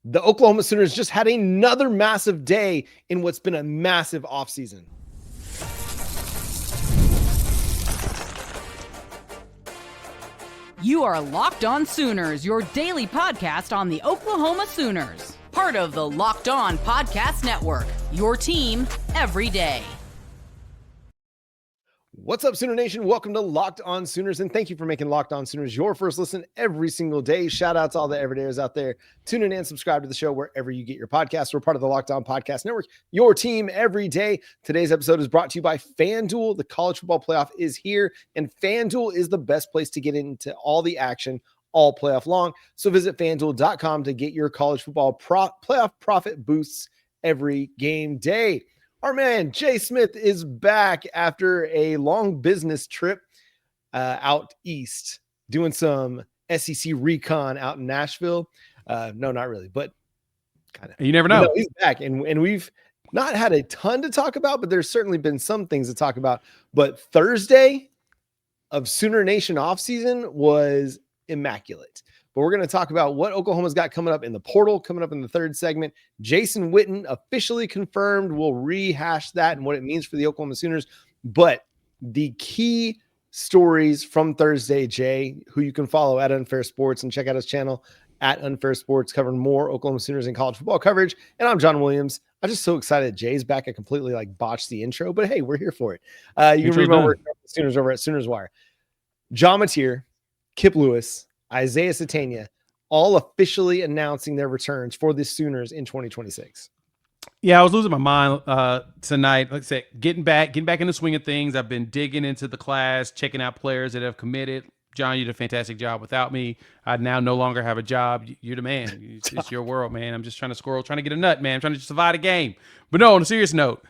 The Oklahoma Sooners just had another massive day in what's been a massive offseason. You are Locked On Sooners, your daily podcast on the Oklahoma Sooners. Part of the Locked On Podcast Network, your team every day. What's up, Sooner Nation? Welcome to Locked On Sooners, and thank you for making Locked On Sooners your first listen every single day. Shout out to all the everydayers out there. Tune in and subscribe to the show wherever you get your podcasts. We're part of the Locked On Podcast Network, your team every day. Today's episode is brought to you by FanDuel. The college football playoff is here, and FanDuel is the best place to get into all the action all playoff long. So visit FanDuel.com to get your college football playoff profit boosts every game day. Our man, Jay Smith, is back after a long business trip out east, doing some SEC recon out in Nashville. No, not really, but kind of. You never know. He's back, and we've not had a ton to talk about, but there's certainly been some things to talk about. But Thursday of Sooner Nation offseason was immaculate. But we're going to talk about what Oklahoma's got coming up in the portal, coming up in the third segment. Jason Witten officially confirmed. We'll rehash that and what it means for the Oklahoma Sooners. But the key stories from Thursday, Jay, who you can follow at Unfair Sports and check out his channel at Unfair Sports, covering more Oklahoma Sooners and college football coverage. And I'm John Williams. I'm just so excited Jay's back. I completely botched the intro, but hey, we're here for it. You can read my work about the Sooners over at Sooners Wire. John Mateer, Kip Lewis, Isaiah Satania, all officially announcing their returns for the Sooners in 2026. Yeah, I was losing my mind tonight. Like I said, getting back in the swing of things. I've been digging into the class, checking out players that have committed. John, you did a fantastic job without me. I now no longer have a job. You're the man. It's your world, man. I'm just trying to get a nut, man. I'm trying to survive a game. But no, on a serious note,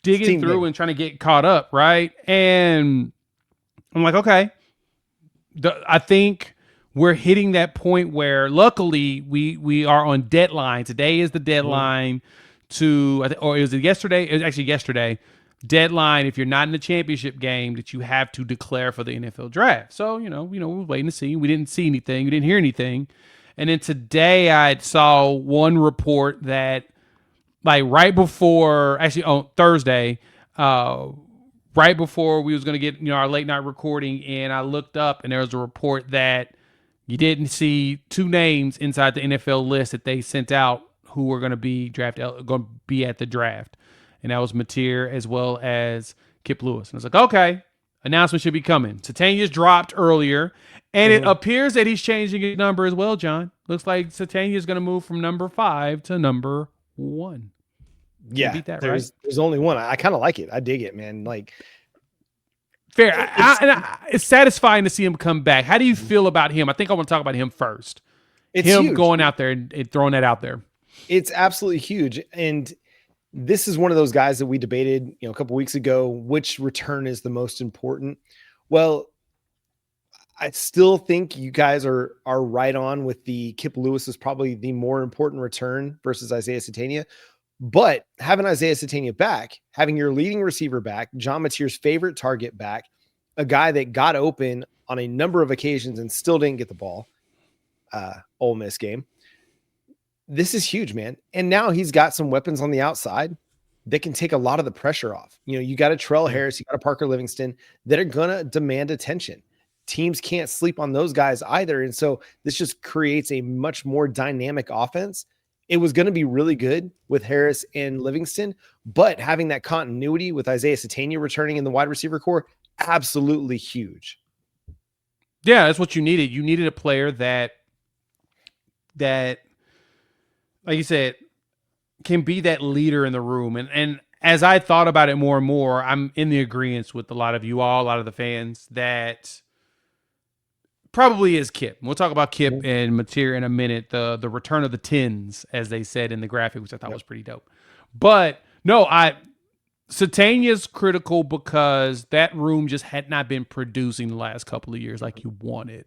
digging through and trying to get caught up, right? And I'm like, okay. I think we're hitting that point where luckily we are on deadline. Today is the deadline or it was yesterday? It was actually yesterday. Deadline if you're not in the championship game that you have to declare for the NFL draft. So, we were waiting to see. We didn't see anything. We didn't hear anything. And then today I saw one report that right before, actually on Thursday, right before we was going to get our late night recording, and I looked up and there was a report that you didn't see two names inside the NFL list that they sent out who were going to be going to be at the draft, and that was Mateer as well as Kip Lewis. And I was like, okay, announcement should be coming. Satania's dropped earlier, and it appears that he's changing his number as well. John, looks like Satania's going to move from number 5 to number 1. Yeah, beat that, there's only one. I kind of like it. I dig it, man. Fair. It's satisfying to see him come back. How do you feel about him? I think I want to talk about him first. It's him huge. Going out there and throwing that out there. It's absolutely huge. And this is one of those guys that we debated, a couple weeks ago, which return is the most important. Well, I still think you guys are right on with the Kip Lewis is probably the more important return versus Isaiah Satania. But having Isaiah Satania back, having your leading receiver back, John Mateer's favorite target back, a guy that got open on a number of occasions and still didn't get the ball, Ole Miss game. This is huge, man. And now he's got some weapons on the outside that can take a lot of the pressure off. You got a Terrell Harris, you got a Parker Livingston that are going to demand attention. Teams can't sleep on those guys either. And so this just creates a much more dynamic offense. It was going to be really good with Harris and Livingston, but having that continuity with Isaiah Satania returning in the wide receiver core, absolutely huge. Yeah, that's what you needed. You needed a player that, like you said, can be that leader in the room. And as I thought about it more and more, I'm in the agreement with a lot of you all, a lot of the fans, that probably is Kip. We'll talk about Kip and Mateer in a minute. The return of the tens, as they said in the graphic, which I thought was pretty dope. But no, Satania's critical because that room just had not been producing the last couple of years like you wanted.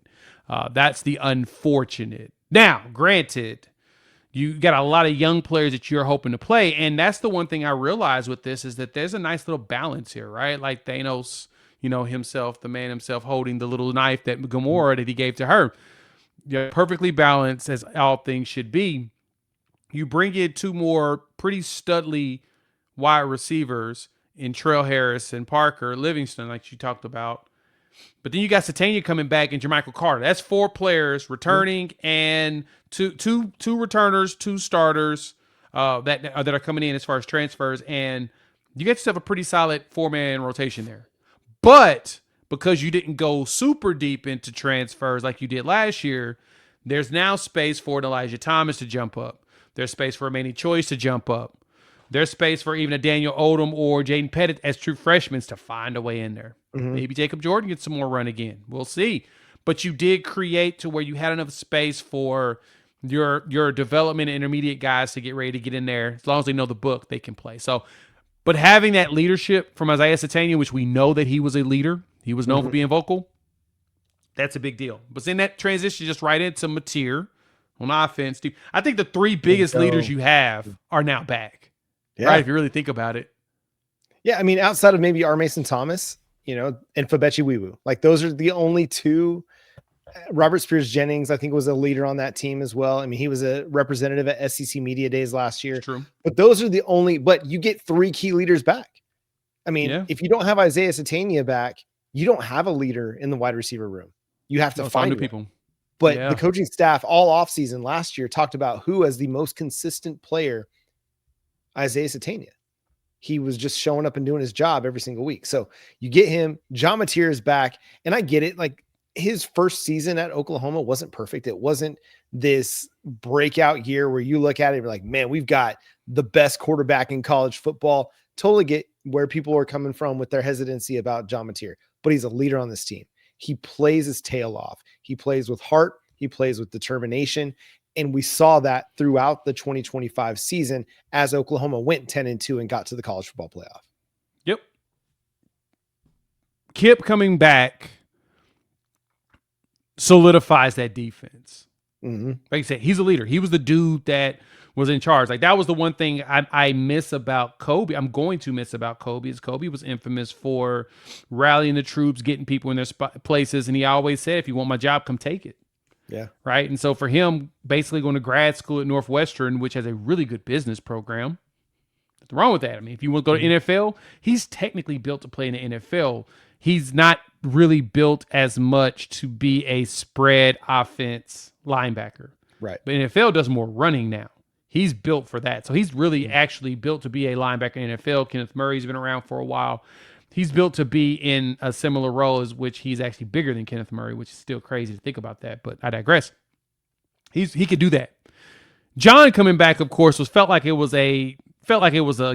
That's the unfortunate. Now, granted, you got a lot of young players that you're hoping to play, and that's the one thing I realized with this is that there's a nice little balance here, right? Like Thanos, himself, the man himself, holding the little knife that Gamora that he gave to her. Yeah, perfectly balanced as all things should be. You bring in two more pretty studly wide receivers in Trail Harris and Parker Livingston, like you talked about. But then you got Satania coming back and Jermichael Carter. That's 4 players returning and two returners, 2 starters that are coming in as far as transfers, and you get yourself a pretty solid 4-man rotation there. But because you didn't go super deep into transfers like you did last year, there's now space for an Elijah Thomas to jump up. There's space for a Manny Choice to jump up. There's space for even a Daniel Odom or Jaden Pettit as true freshmen to find a way in there. Mm-hmm. Maybe Jacob Jordan gets some more run again. We'll see. But you did create to where you had enough space for your development and intermediate guys to get ready to get in there. As long as they know the book, they can play. So, but having that leadership from Isaiah Satania, which we know that he was a leader, he was known for being vocal, that's a big deal. But then that transition just right into Mateer on offense. Dude, I think the 3 biggest leaders you have are now back. Yeah. Right, if you really think about it. Yeah, I mean, outside of maybe R. Mason Thomas, and Fabechi Wiwu, like those are the only 2. Robert Spears Jennings, I think, was a leader on that team as well. I mean, he was a representative at SEC Media Days last year. True. But those are the only. But you get 3 key leaders back. I mean, if you don't have Isaiah Satania back, you don't have a leader in the wide receiver room. You have to find new people. But the coaching staff all offseason last year talked about who as the most consistent player. Isaiah Satania. He was just showing up and doing his job every single week. So you get him. John Mateer is back. And I get it. Like his first season at Oklahoma wasn't perfect. It wasn't this breakout year where you look at it and you're like, man, we've got the best quarterback in college football. Totally get where people are coming from with their hesitancy about John Mateer, but he's a leader on this team. He plays his tail off. He plays with heart. He plays with determination. And we saw that throughout the 2025 season as Oklahoma went 10-2 and got to the college football playoff. Yep. Kip coming back solidifies that defense. Mm-hmm. Like you said, he's a leader. He was the dude that was in charge. Like that was the one thing I miss about Kobe. I'm going to miss about Kobe is Kobe was infamous for rallying the troops, getting people in their places. And he always said, if you want my job, come take it. Yeah. Right. And so for him, basically going to grad school at Northwestern, which has a really good business program. Nothing wrong with that. I mean, if you want to go to NFL, he's technically built to play in the NFL. He's not really built as much to be a spread offense linebacker. Right. But NFL does more running now. He's built for that. So he's really actually built to be a linebacker in the NFL. Kenneth Murray's been around for a while. He's built to be in a similar role as which he's actually bigger than Kenneth Murray, which is still crazy to think about that, but I digress. He could do that. John coming back, of course, felt like it was a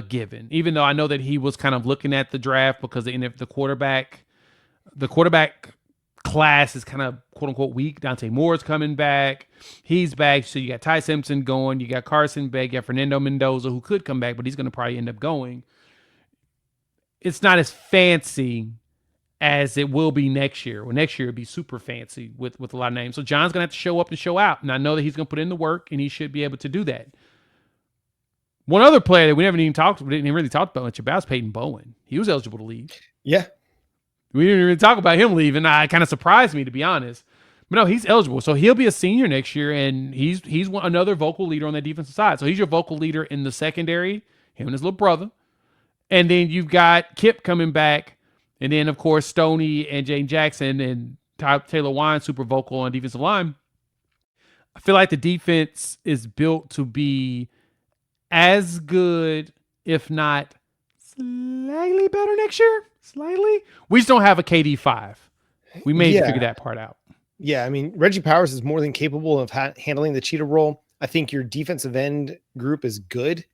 given, even though I know that he was kind of looking at the draft because the quarterback class is kind of quote unquote weak. Dante Moore's coming back. He's back. So you got Ty Simpson going, you got Carson Beck, you got Fernando Mendoza, who could come back, but he's going to probably end up going. It's not as fancy as it will be next year. Well, next year it'll be super fancy with a lot of names. So John's going to have to show up and show out. And I know that he's going to put in the work and he should be able to do that. One other player that we didn't really talk about much about is Peyton Bowen. He was eligible to leave. Yeah. We didn't really talk about him leaving. It kind of surprised me, to be honest. But no, he's eligible. So he'll be a senior next year, and he's another vocal leader on that defensive side. So he's your vocal leader in the secondary, him and his little brother. And then you've got Kip coming back. And then, of course, Stoney and Jane Jackson and Taylor Wine, super vocal on defensive line. I feel like the defense is built to be as good, if not slightly better next year. Slightly. We just don't have a KD5. We may figure that part out. Yeah, I mean, Reggie Powers is more than capable of handling the cheetah role. I think your defensive end group is good.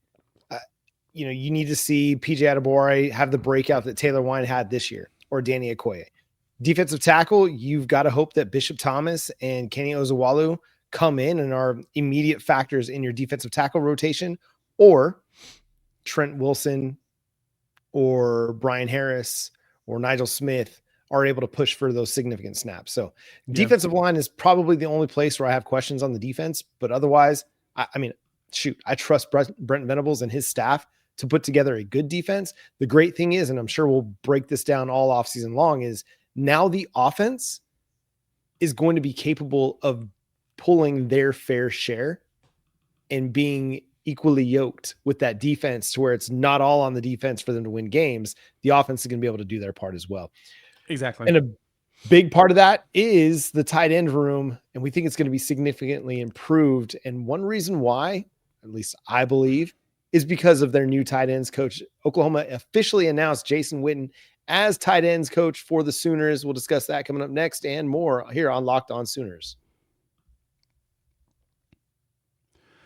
You need to see PJ Adebawore have the breakout that Taylor Wine had this year, or Danny Okoye. Defensive tackle, you've got to hope that Bishop Thomas and Kenny Ozawalu come in and are immediate factors in your defensive tackle rotation, or Trent Wilson or Brian Harris or Nigel Smith are able to push for those significant snaps. So defensive line is probably the only place where I have questions on the defense, but otherwise, I trust Brent Venables and his staff to put together a good defense. The great thing is, and I'm sure we'll break this down all offseason long, is now the offense is going to be capable of pulling their fair share and being equally yoked with that defense to where it's not all on the defense for them to win games. The offense is going to be able to do their part as well. Exactly. And a big part of that is the tight end room. And we think it's going to be significantly improved. And one reason why, at least I believe, is because of their new tight ends coach. Oklahoma officially announced Jason Witten as tight ends coach for the Sooners. We'll discuss that coming up next and more here on Locked On Sooners.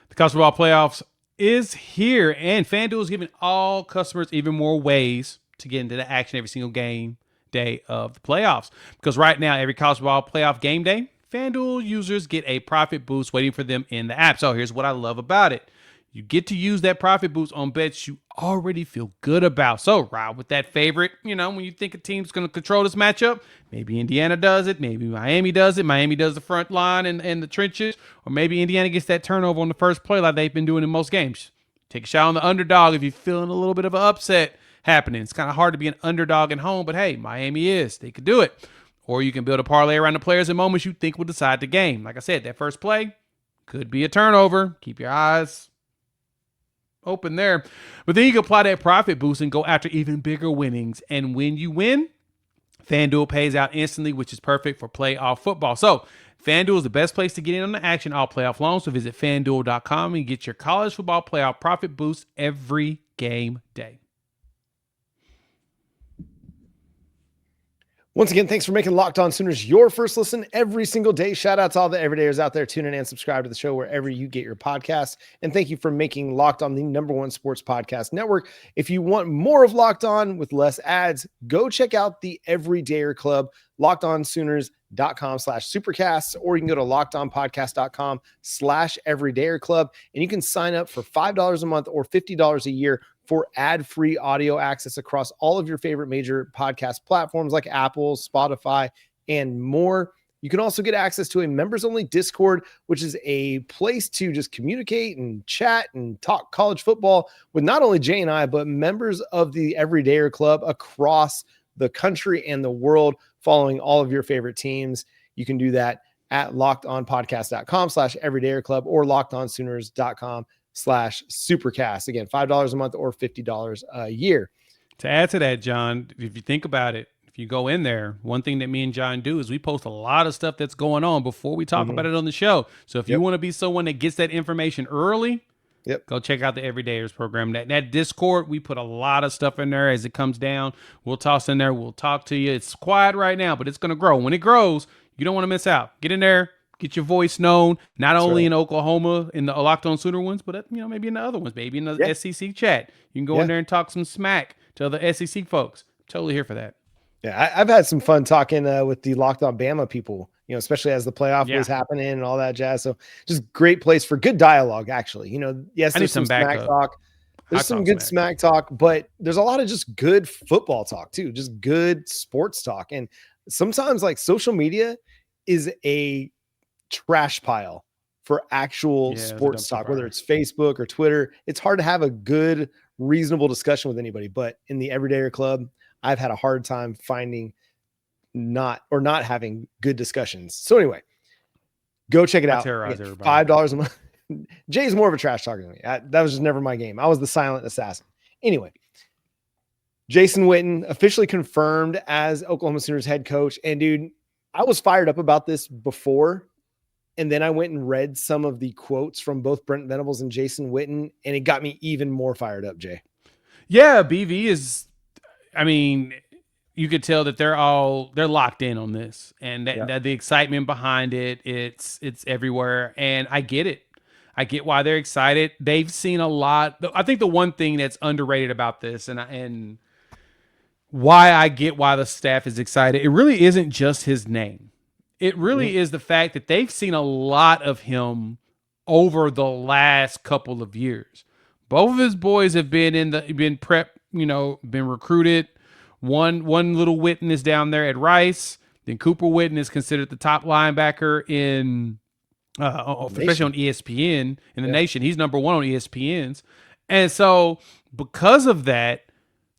The college football playoffs is here, and FanDuel is giving all customers even more ways to get into the action every single game day of the playoffs. Because right now, every college football playoff game day, FanDuel users get a profit boost waiting for them in the app. So here's what I love about it. You get to use that profit boost on bets you already feel good about. So ride with that favorite. You know, when you think a team's going to control this matchup, maybe Indiana does it. Maybe Miami does it. Miami does the front line and the trenches. Or maybe Indiana gets that turnover on the first play like they've been doing in most games. Take a shot on the underdog if you're feeling a little bit of an upset happening. It's kind of hard to be an underdog at home, but hey, Miami is. They could do it. Or you can build a parlay around the players and moments you think will decide the game. Like I said, that first play could be a turnover. Keep your eyes open there. But then you can apply that profit boost and go after even bigger winnings. And when you win, FanDuel pays out instantly, which is perfect for playoff football. So FanDuel is the best place to get in on the action all playoff long. So visit FanDuel.com and get your college football playoff profit boost every game day. Once again, thanks for making Locked On Sooners your first listen every single day. Shout out to all the everydayers out there. Tune in and subscribe to the show wherever you get your podcasts. And thank you for making Locked On the #1 sports podcast network. If you want more of Locked On with less ads, go check out the Everydayer Club, lockedonsooners.com/supercasts, or you can go to lockedonpodcast.com/everydayer club. And you can sign up for $5 a month or $50 a year for ad-free audio access across all of your favorite major podcast platforms like Apple, Spotify, and more. You can also get access to a members-only Discord, which is a place to just communicate and chat and talk college football with not only Jay and I, but members of the Everydayer Club across the country and the world, following all of your favorite teams. You can do that at lockedonpodcast.com/everydayer club or lockedonsooners.com/supercast. Again, $5 a month or $50 a year. To add to that, John, if you think about it, if you go in there, one thing that me and John do is we post a lot of stuff that's going on before we talk about it on the show. So if you want to be someone that gets that information early, go check out the Everydayers program. That Discord, we put a lot of stuff in there as it comes down. We'll toss in there. We'll talk to you. It's quiet right now, but it's going to grow. When it grows, you don't want to miss out. Get in there. Get your voice known, not only in Oklahoma in the Locked On Sooner ones, but maybe in the other ones, maybe in the SEC chat. You can go in there and talk some smack to other SEC folks. Totally here for that. Yeah, I've had some fun talking with the Locked On Bama people, especially as the playoff was happening and all that jazz. So just great place for good dialogue, actually. Yes, there's some smack talk. There's some good smack talk, but there's a lot of just good football talk too, just good sports talk. And sometimes like social media is a trash pile for actual sports talk, whether it's Facebook or Twitter. It's hard to have a good, reasonable discussion with anybody. But in the Everydayer Club, I've had a hard time finding not having good discussions. So anyway, go check it out. $5 a month. Jay's more of a trash talker than me. That was just never my game. I was the silent assassin. Anyway, Jason Witten officially confirmed as Oklahoma Sooners head coach. And dude, I was fired up about this before. And then I went and read some of the quotes from both Brent Venables and Jason Witten, and it got me even more fired up, Jay. Yeah, BV is, you could tell that they're locked in on this, and that the excitement behind it, it's everywhere. And I get it. I get why they're excited. They've seen a lot. I think the one thing that's underrated about this and why I get why the staff is excited, it really isn't just his name. It really is the fact that they've seen a lot of him over the last couple of years. Both of his boys have been been prepped, been recruited. One little Witten is down there at Rice. Then Cooper Witten is considered the top linebacker in, especially on ESPN in the nation. He's number 1 on ESPN's. And so because of that,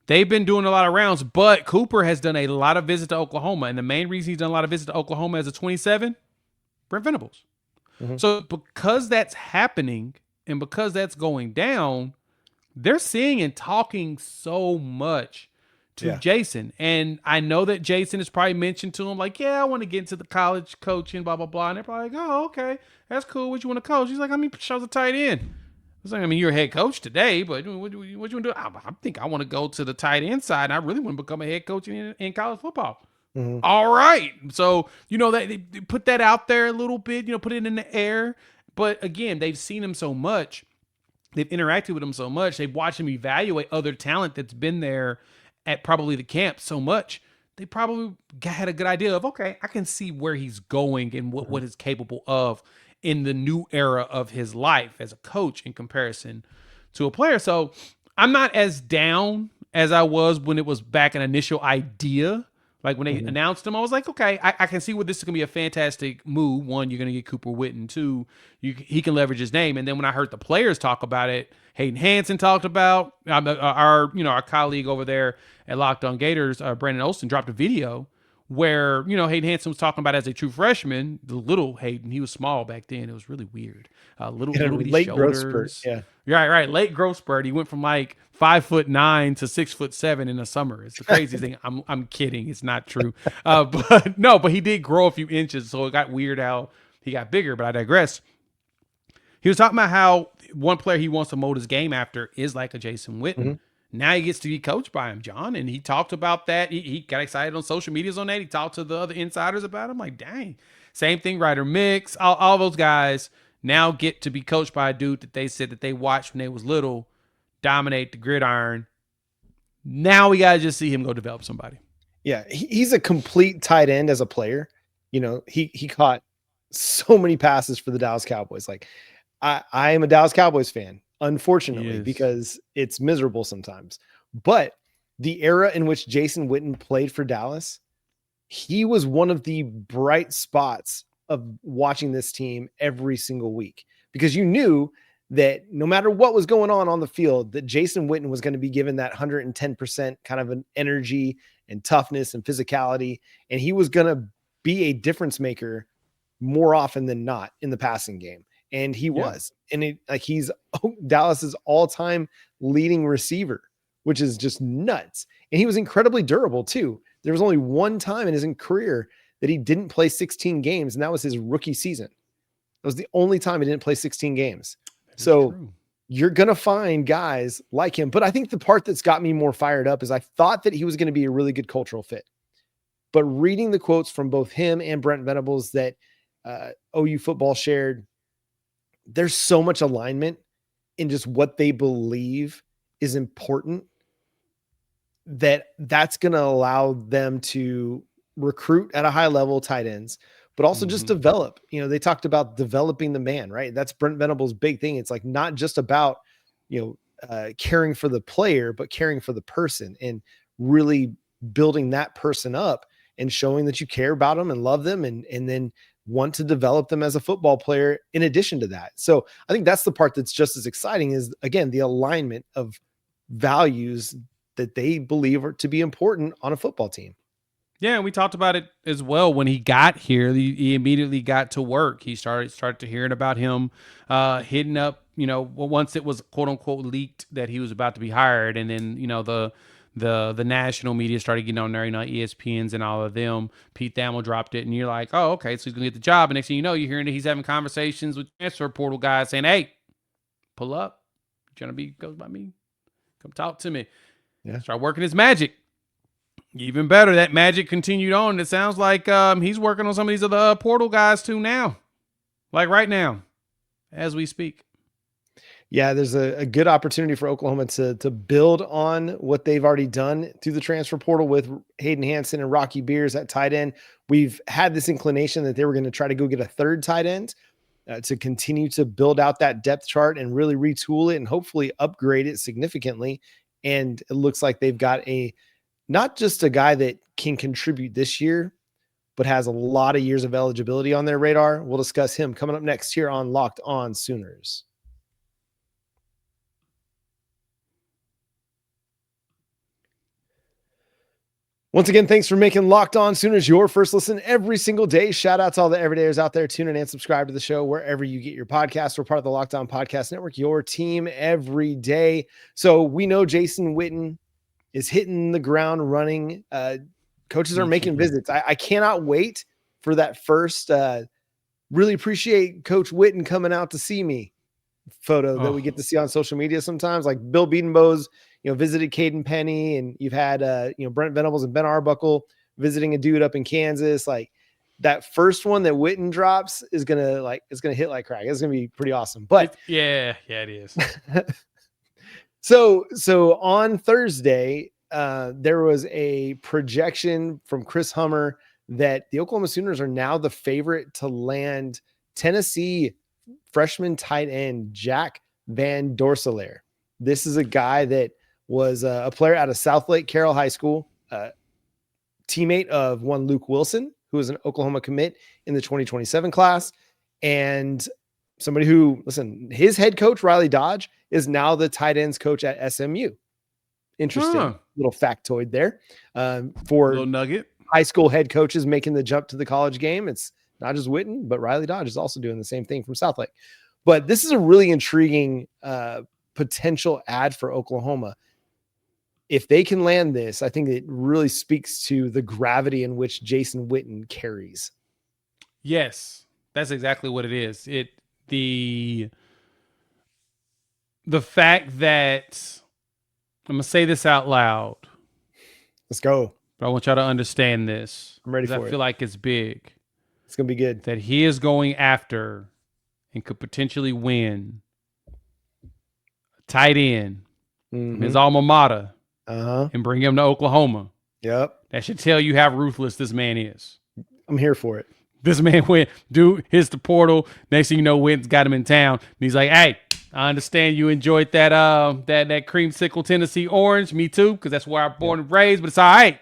they've been doing a lot of rounds, but Cooper has done a lot of visits to Oklahoma. And the main reason he's done a lot of visits to Oklahoma as a 27, Brent Venables. So because that's happening and because that's going down, they're seeing and talking so much to Jason. And I know that Jason has probably mentioned to him, like, yeah, I want to get into the college coaching, blah, blah, blah. And they're probably like, oh, okay, that's cool. What you want to coach? He's like, I mean, shows a tight end. I was like, I mean, you're a head coach today, but what you want to do? I think I want to go to the tight end side, and I really want to become a head coach in college football. All right. So, that they put that out there a little bit, put it in the air. But again, they've seen him so much. They've interacted with him so much. They've watched him evaluate other talent that's been there at probably the camp so much. They probably had a good idea of, okay, I can see where he's going and what he's capable of in the new era of his life as a coach in comparison to a player. So I'm not as down as I was when it was back an initial idea. Like when they announced him, I was like, okay, I can see where this is going to be a fantastic move. One, you're going to get Cooper Witten. Two, he can leverage his name. And then when I heard the players talk about it, Hayden Hansen talked about our colleague over there at Locked On Gators, Brandon Olsen, dropped a video where, Hayden Hansen was talking about as a true freshman, the little Hayden, he was small back then. It was really weird. Little bitty late shoulders. growth spurt. Yeah. Right. Late growth spurt. He went from like 5'9" to 6'7" in the summer. It's the craziest thing. I'm kidding. It's not true. But he did grow a few inches. So it got weird how he got bigger, but I digress. He was talking about how one player he wants to mold his game after is like a Jason Witten. Now he gets to be coached by him, John. And he talked about that. He got excited on social medias on that. He talked to the other insiders about him. Like, dang. Same thing, Ryder Mix. All those guys now get to be coached by a dude that they said that they watched when they was little dominate the gridiron. Now we got to just see him go develop somebody. Yeah, he's a complete tight end as a player. He caught so many passes for the Dallas Cowboys. Like, I am a Dallas Cowboys fan, unfortunately, because it's miserable sometimes. But the era in which Jason Witten played for Dallas, he was one of the bright spots of watching this team every single week, because you knew that no matter what was going on the field, that Jason Witten was going to be given that 110% kind of an energy and toughness and physicality. And he was going to be a difference maker more often than not in the passing game. And he was, and he's Dallas's all-time leading receiver, which is just nuts. And he was incredibly durable too. There was only one time in his career that he didn't play 16 games, and that was his rookie season. That was the only time he didn't play 16 games. So you're going to find guys like him. But I think the part that's got me more fired up is I thought that he was going to be a really good cultural fit. But reading the quotes from both him and Brent Venables that OU football shared, there's so much alignment in just what they believe is important that's going to allow them to recruit at a high level tight ends, but also just develop. They talked about developing the man, right? That's Brent Venables' big thing. It's like not just about, caring for the player, but caring for the person and really building that person up and showing that you care about them and love them and then want to develop them as a football player in addition to that. So I think that's the part that's just as exciting is, again, the alignment of values that they believe are to be important on a football team. Yeah, and we talked about it as well when he got here. He immediately got to work. He started to hearing about him hitting up, once it was quote unquote leaked that he was about to be hired, and then the national media started getting on there, ESPNs and all of them. Pete Thamel dropped it, and you're like, oh, okay, so he's gonna get the job. And next thing you know, you're hearing that he's having conversations with transfer portal guys saying, "Hey, pull up, you trying to be coached by me? Come talk to me." Yeah, start working his magic. Even better, that magic continued on. It sounds like he's working on some of these other portal guys too now, like right now, as we speak. Yeah, there's a good opportunity for Oklahoma to build on what they've already done through the transfer portal with Hayden Hansen and Rocky Beers at tight end. We've had this inclination that they were going to try to go get a third tight end to continue to build out that depth chart and really retool it and hopefully upgrade it significantly. And it looks like they've got not just a guy that can contribute this year, but has a lot of years of eligibility on their radar. We'll discuss him coming up next here on Locked On Sooners. Once again, thanks for making Locked On Sooners your first listen every single day. Shout out to all the everydayers out there. Tune in and subscribe to the show wherever you get your podcasts. We're part of the Locked On Podcast Network, your team every day. So we know Jason Witten is hitting the ground running. Coaches are making visits. I cannot wait for that first. Really appreciate Coach Witten coming out to see me photo that we get to see on social media sometimes. Like Bill Bedenbaugh's, visited Caden Penny, and you've had, Brent Venables and Ben Arbuckle visiting a dude up in Kansas. Like that first one that Witten drops is it's gonna hit like crack. It's gonna be pretty awesome. But yeah, it is. So on Thursday, there was a projection from Chris Hummer that the Oklahoma Sooners are now the favorite to land Tennessee freshman tight end Jack Van Dorsalaer. This is a guy that was a player out of Southlake Carroll High School, teammate of one Luke Wilson, who is an Oklahoma commit in the 2027 class, and somebody who, his head coach, Riley Dodge, is now the tight ends coach at SMU. Interesting little factoid there. For little nugget. High school head coaches making the jump to the college game, it's not just Witten, but Riley Dodge is also doing the same thing from Southlake. But this is a really intriguing potential ad for Oklahoma. If they can land this, I think it really speaks to the gravity in which Jason Witten carries. Yes, that's exactly what it is. The fact that, I'm going to say this out loud. Let's go. But I want y'all to understand this. I'm ready for it. I feel like it's big. It's going to be good. That he is going after and could potentially win a tight end from his alma mater and bring him to Oklahoma. Yep. That should tell you how ruthless this man is. I'm here for it. This man hits the portal. Next thing you know, Witten's got him in town. And he's like, hey, I understand you enjoyed that creamsicle Tennessee orange. Me too, because that's where I'm born and raised, but it's all right.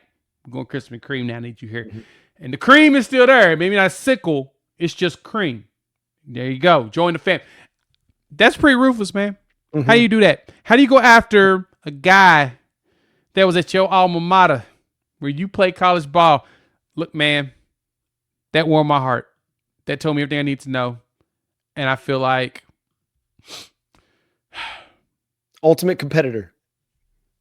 We're going Krispy Kreme now. I need you here. And the cream is still there. Maybe not sickle. It's just cream. There you go. Join the fam. That's pretty ruthless, man. How do you do that? How do you go after a guy that was at your alma mater where you play college ball? Look, man, that warmed my heart. That told me everything I need to know. And I feel like ultimate competitor.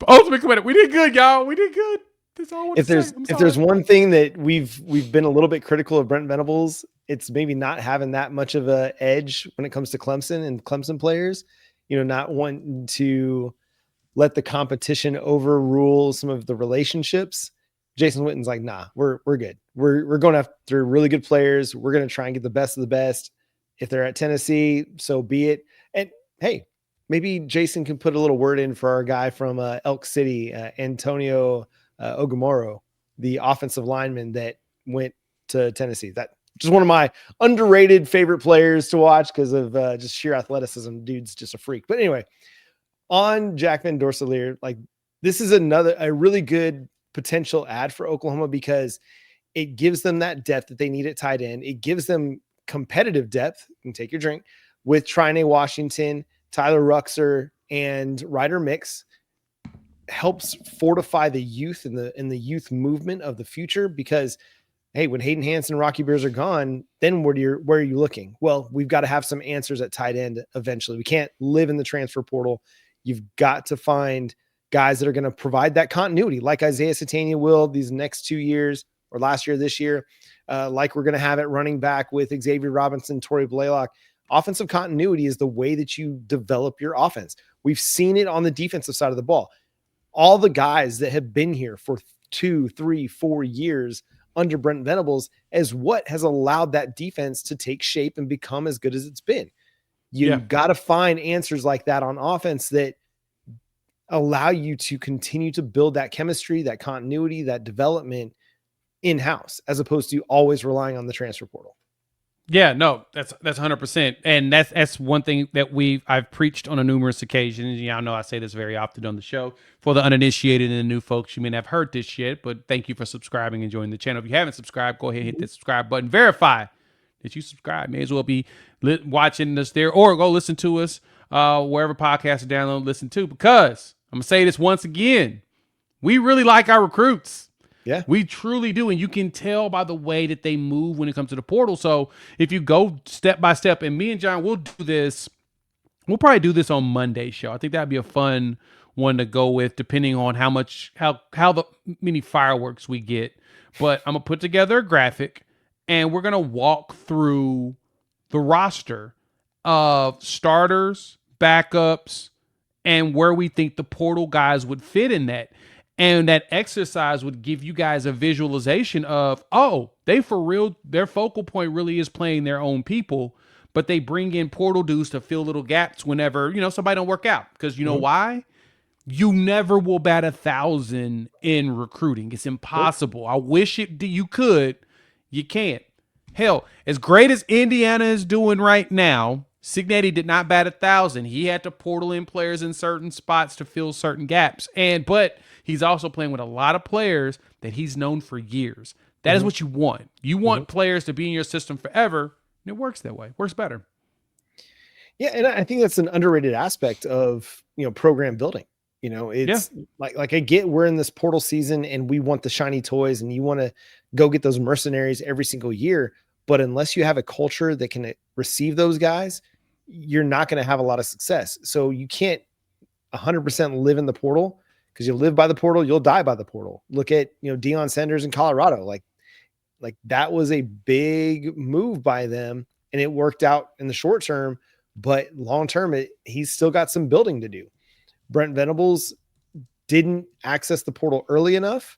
We did good, y'all. We did good. That's all I want to say. If there's one thing that we've been a little bit critical of Brent Venables, it's maybe not having that much of a edge when it comes to Clemson and Clemson players, not wanting to let the competition overrule some of the relationships. Jason Witten's like, nah, we're good. We're going after really good players. We're going to try and get the best of the best. If they're at Tennessee, so be it. And hey, maybe Jason can put a little word in for our guy from Elk City, Antonio Ogumoro, the offensive lineman that went to Tennessee. That just one of my underrated favorite players to watch because of just sheer athleticism. Dude's just a freak. But anyway, on Jack Van Dorsalaer, like this is a really good potential ad for Oklahoma because it gives them that depth that they need at tight end. It gives them competitive depth. You can take your drink with Trine Washington, Tyler Ruxer, and Ryder Mix. Helps fortify the youth and the youth movement of the future because, hey, when Hayden Hansen and Rocky Bears are gone, then where are you looking? Well, we've got to have some answers at tight end eventually. We can't live in the transfer portal. You've got to find guys that are going to provide that continuity, like Isaiah Satania will these next 2 years or last year, this year, like we're going to have it running back with Xavier Robinson, Torrey Blaylock. Offensive continuity is the way that you develop your offense. We've seen it on the defensive side of the ball. All the guys that have been here for 2, 3, 4 years under Brent Venables is what has allowed that defense to take shape and become as good as it's been. You've got to find answers like that on offense that allow you to continue to build that chemistry, that continuity, that development in-house, as opposed to always relying on the transfer portal. Yeah, no, that's 100%. And that's one thing that I've preached on numerous occasions. I know I say this very often on the show. For the uninitiated and the new folks, you may not have heard this yet, but thank you for subscribing and joining the channel. If you haven't subscribed, go ahead and hit the subscribe button. Verify that you subscribe. May as well be watching us there, or go listen to us wherever podcasts are downloaded, listen to, because I'm going to say this once again. We really like our recruits. Yeah. We truly do. And you can tell by the way that they move when it comes to the portal. So if you go step by step, and me and John will do this, we'll probably do this on Monday's show. I think that'd be a fun one to go with, depending on how many fireworks we get. But I'm gonna put together a graphic, and we're gonna walk through the roster of starters, backups, and where we think the portal guys would fit in that. And that exercise would give you guys a visualization of, oh, they for real, their focal point really is playing their own people, but they bring in portal dudes to fill little gaps whenever, somebody don't work out. Because you know why? You never will bat 1,000 in recruiting. It's impossible. I wish you could. You can't. Hell, as great as Indiana is doing right now, Cignetti did not bat 1,000. He had to portal in players in certain spots to fill certain gaps. But he's also playing with a lot of players that he's known for years. That is what you want. You want players to be in your system forever. And it works that way. Works better. Yeah, and I think that's an underrated aspect of program building. It's like I get we're in this portal season and we want the shiny toys and you want to go get those mercenaries every single year. But unless you have a culture that can receive those guys, you're not going to have a lot of success. So you can't 100% live in the portal, because you live by the portal, you'll die by the portal. Look at Deion Sanders in Colorado. Like that was a big move by them, and it worked out in the short term. But long term, he's still got some building to do. Brent Venables didn't access the portal early enough,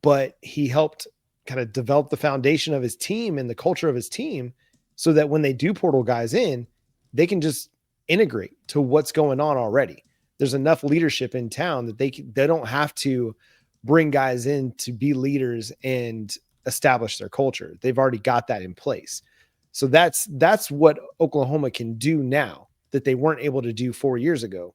but he helped kind of develop the foundation of his team and the culture of his team, so that when they do portal guys in, they can just integrate to what's going on already. There's enough leadership in town that they don't have to bring guys in to be leaders and establish their culture. They've already got that in place. So that's what Oklahoma can do now that they weren't able to do 4 years ago.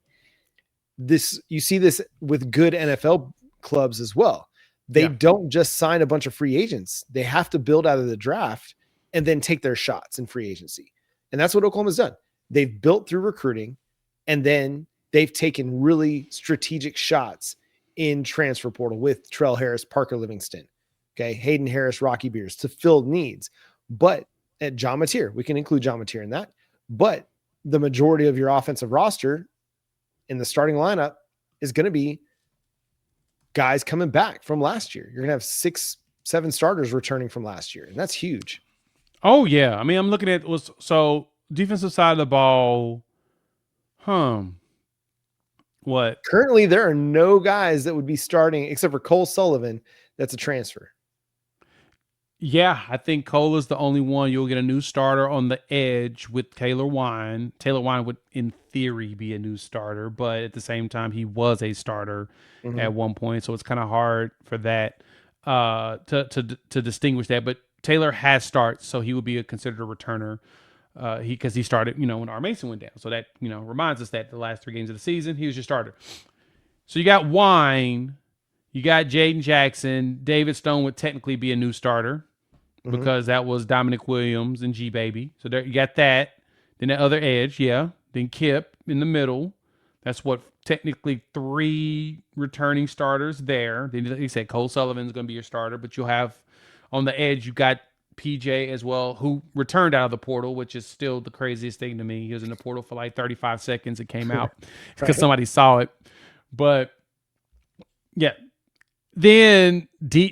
You see this with good NFL clubs as well. They don't just sign a bunch of free agents. They have to build out of the draft and then take their shots in free agency. And that's what Oklahoma's done. They've built through recruiting, and then they've taken really strategic shots in transfer portal with Trell Harris, Parker Livingston, Hayden Harris, Rocky Beers to fill needs. But at John Mateer, we can include John Mateer in that. But the majority of your offensive roster in the starting lineup is going to be guys coming back from last year. You're going to have 6-7 starters returning from last year, and that's huge. Oh, yeah. I mean, I'm looking at defensive side of the ball. What? Currently, there are no guys that would be starting except for Cole Sullivan. That's a transfer. Yeah, I think Cole is the only one. You'll get a new starter on the edge with Taylor Wine. Taylor Wine would, in theory, be a new starter, but at the same time, he was a starter at one point, so it's kind of hard for that to distinguish that. But Taylor has starts, so he would be considered a returner because he started, when R. Mason went down. So that reminds us that the last 3 games of the season, he was your starter. So you got Wine. You got Jaden Jackson. David Stone would technically be a new starter because that was Dominic Williams and G Baby. So there you got that. Then the other edge, Then Kip in the middle. That's what technically 3 returning starters there. Then he said Cole Sullivan's going to be your starter, but you'll have on the edge, you got PJ as well, who returned out of the portal, which is still the craziest thing to me. He was in the portal for like 35 seconds. It came out because somebody saw it. But yeah. Then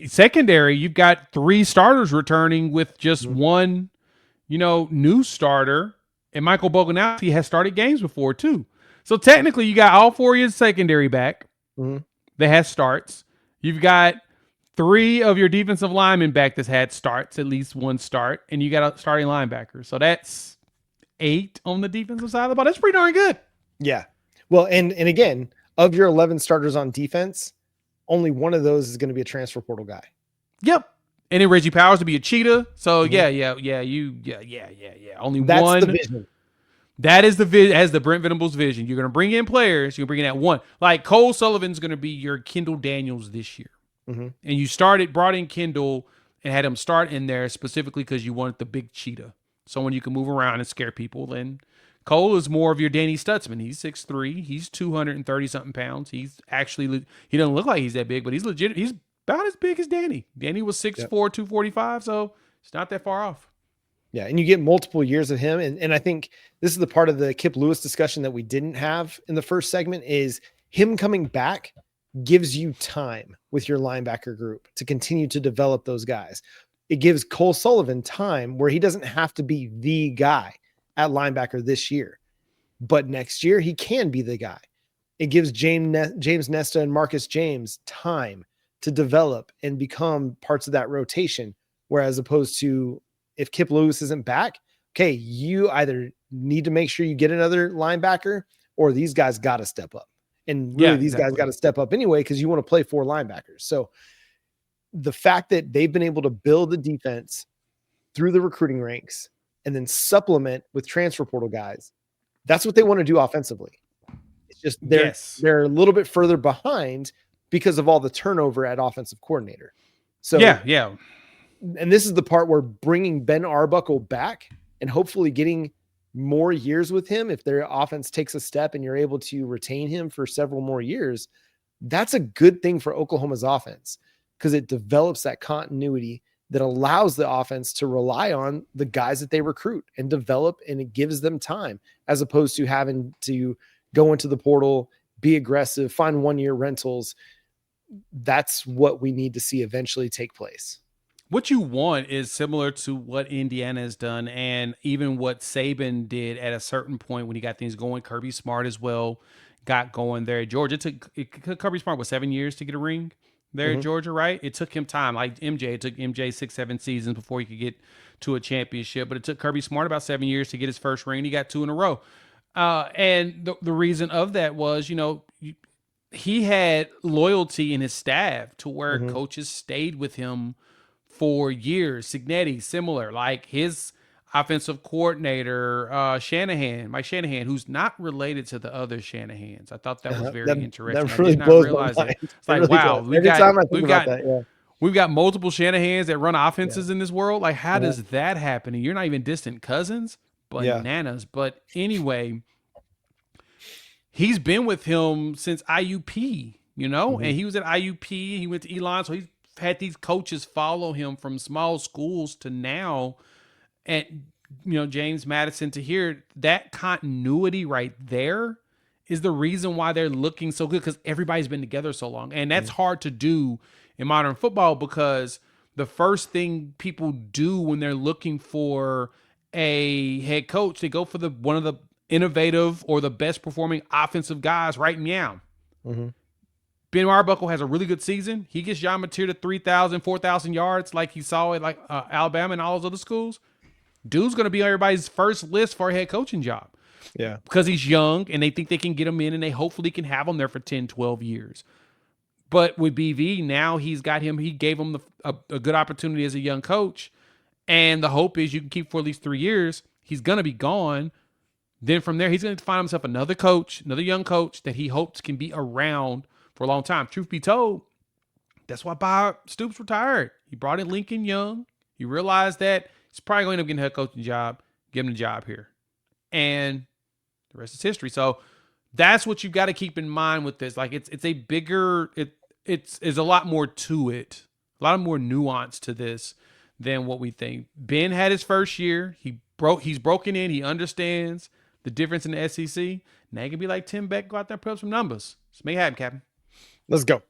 secondary, you've got 3 starters returning with just one, new starter. And Michael Boganowski has started games before too. So technically you got all 4 of your secondary back that has starts. You've got 3 of your defensive linemen back that's had starts, at least one start. And you got a starting linebacker. So that's 8 on the defensive side of the ball. That's pretty darn good. Yeah. Well, and again, of your 11 starters on defense, only one of those is going to be a transfer portal guy. Yep. And then Reggie Powers to be a cheetah. So Only That's one. the vision. That is the as the Brent Venables vision. You're going to bring in players. You're bringing that one. Like Cole Sullivan's going to be your Kendall Daniels this year. And you brought in Kendall and had him start in there specifically because you wanted the big cheetah. Someone you can move around and scare people. And Cole is more of your Danny Stutzman. He's 6'3". He's 230 something pounds. He's actually, he doesn't look like he's that big, but he's legit. He's about as big as Danny. Danny was 6'4", 245, so it's not that far off. Yeah, and you get multiple years of him. And I think this is the part of the Kip Lewis discussion that we didn't have in the first segment is him coming back gives you time with your linebacker group to continue to develop those guys. It gives Cole Sullivan time where he doesn't have to be the guy at linebacker this year, but next year he can be the guy. It gives James Nesta and Marcus James time to develop and become parts of that rotation. Whereas opposed to if Kip Lewis isn't back, okay, you either need to make sure you get another linebacker or these guys got to step up. And really, these guys got to step up anyway because you want to play 4 linebackers. So the fact that they've been able to build the defense through the recruiting ranks and then supplement with transfer portal guys, that's what they want to do offensively. It's just they're a little bit further behind because of all the turnover at offensive coordinator. So yeah. And this is the part where bringing Ben Arbuckle back and hopefully getting more years with him, if their offense takes a step and you're able to retain him for several more years, that's a good thing for Oklahoma's offense because it develops that continuity that allows the offense to rely on the guys that they recruit and develop, and it gives them time as opposed to having to go into the portal, be aggressive, find 1-year rentals. That's what we need to see eventually take place. What you want is similar to what Indiana has done and even what Saban did at a certain point when he got things going. Kirby Smart as well got going there at Georgia. It took Kirby Smart, 7 years to get a ring there at Georgia, right? It took him time. Like MJ, it took MJ 6-7 seasons before he could get to a championship, but it took Kirby Smart about 7 years to get his first ring. He got 2 in a row. And the reason of that was, he had loyalty in his staff to where coaches stayed with him for years. Signetti, similar, like his offensive coordinator, Mike Shanahan, who's not related to the other Shanahans. I thought that was very interesting. That really I did not blows realize my it. mind. It's like, really wow, does. we've got multiple Shanahans that run offenses in this world. Like, how does that happen? And you're not even distant cousins. Bananas. But anyway, he's been with him since IUP, and he was at IUP. He went to Elon, so he's had these coaches follow him from small schools to now, and James Madison to here. That continuity right there is the reason why they're looking so good, because everybody's been together so long, and that's hard to do in modern football because the first thing people do when they're looking for a head coach, they go for one of the innovative or the best performing offensive guys, right? Meow. Ben Arbuckle has a really good season. He gets John Mateer to 3,000, 4,000 yards like he saw at Alabama and all those other schools. Dude's going to be on everybody's first list for a head coaching job. Yeah. Because he's young and they think they can get him in and they hopefully can have him there for 10, 12 years. But with BV, now he gave him a good opportunity as a young coach. And the hope is you can keep for at least 3 years. He's going to be gone. Then from there, he's going to find himself another young coach that he hopes can be around for a long time. Truth be told, that's why Bob Stoops retired. He brought in Lincoln Young. He realized that he's probably going to end up getting a head coaching job, give him a job here. And the rest is history. So that's what you've got to keep in mind with this. Like it's a bigger, it's a lot more to it, a lot more nuance to this than what we think. Ben had his first year. He's broken in. He understands the difference in the SEC. Now he can be like Tim Beck, go out there and put up some numbers. Just make it happen, Captain. Let's go.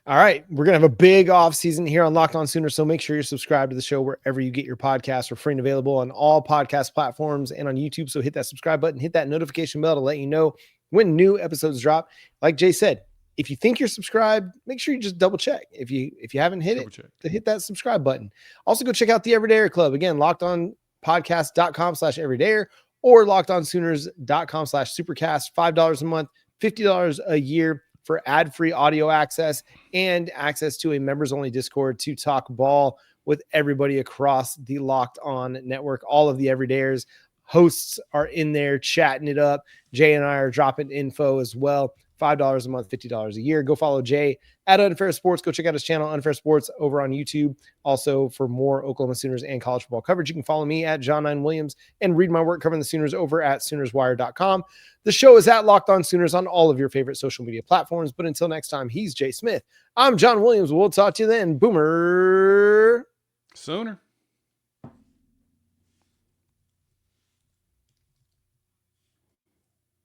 All right. We're going to have a big off season here on Locked On Sooners. So make sure you're subscribed to the show wherever you get your podcasts. We're free and available on all podcast platforms and on YouTube. So hit that subscribe button, hit that notification bell to let you know when new episodes drop. Like Jay said, if you think you're subscribed, make sure you just double check. If you haven't to hit that subscribe button. Also go check out the Everydayer Club. Again, lockedonpodcast.com/everydayer or lockedonsooners.com/supercast. $5 a month, $50 a year for ad-free audio access and access to a members-only Discord to talk ball with everybody across the Locked On network. All of the Everydayers hosts are in there chatting it up. Jay and I are dropping info as well. $5 a month, $50 a year. Go follow Jay at Unfair Sports. Go check out his channel, Unfair Sports, over on YouTube. Also, for more Oklahoma Sooners and college football coverage, you can follow me at John 9 Williams and read my work covering the Sooners over at SoonersWire.com. The show is at Locked On Sooners on all of your favorite social media platforms. But until next time, he's Jay Smith. I'm John Williams. We'll talk to you then. Boomer Sooner.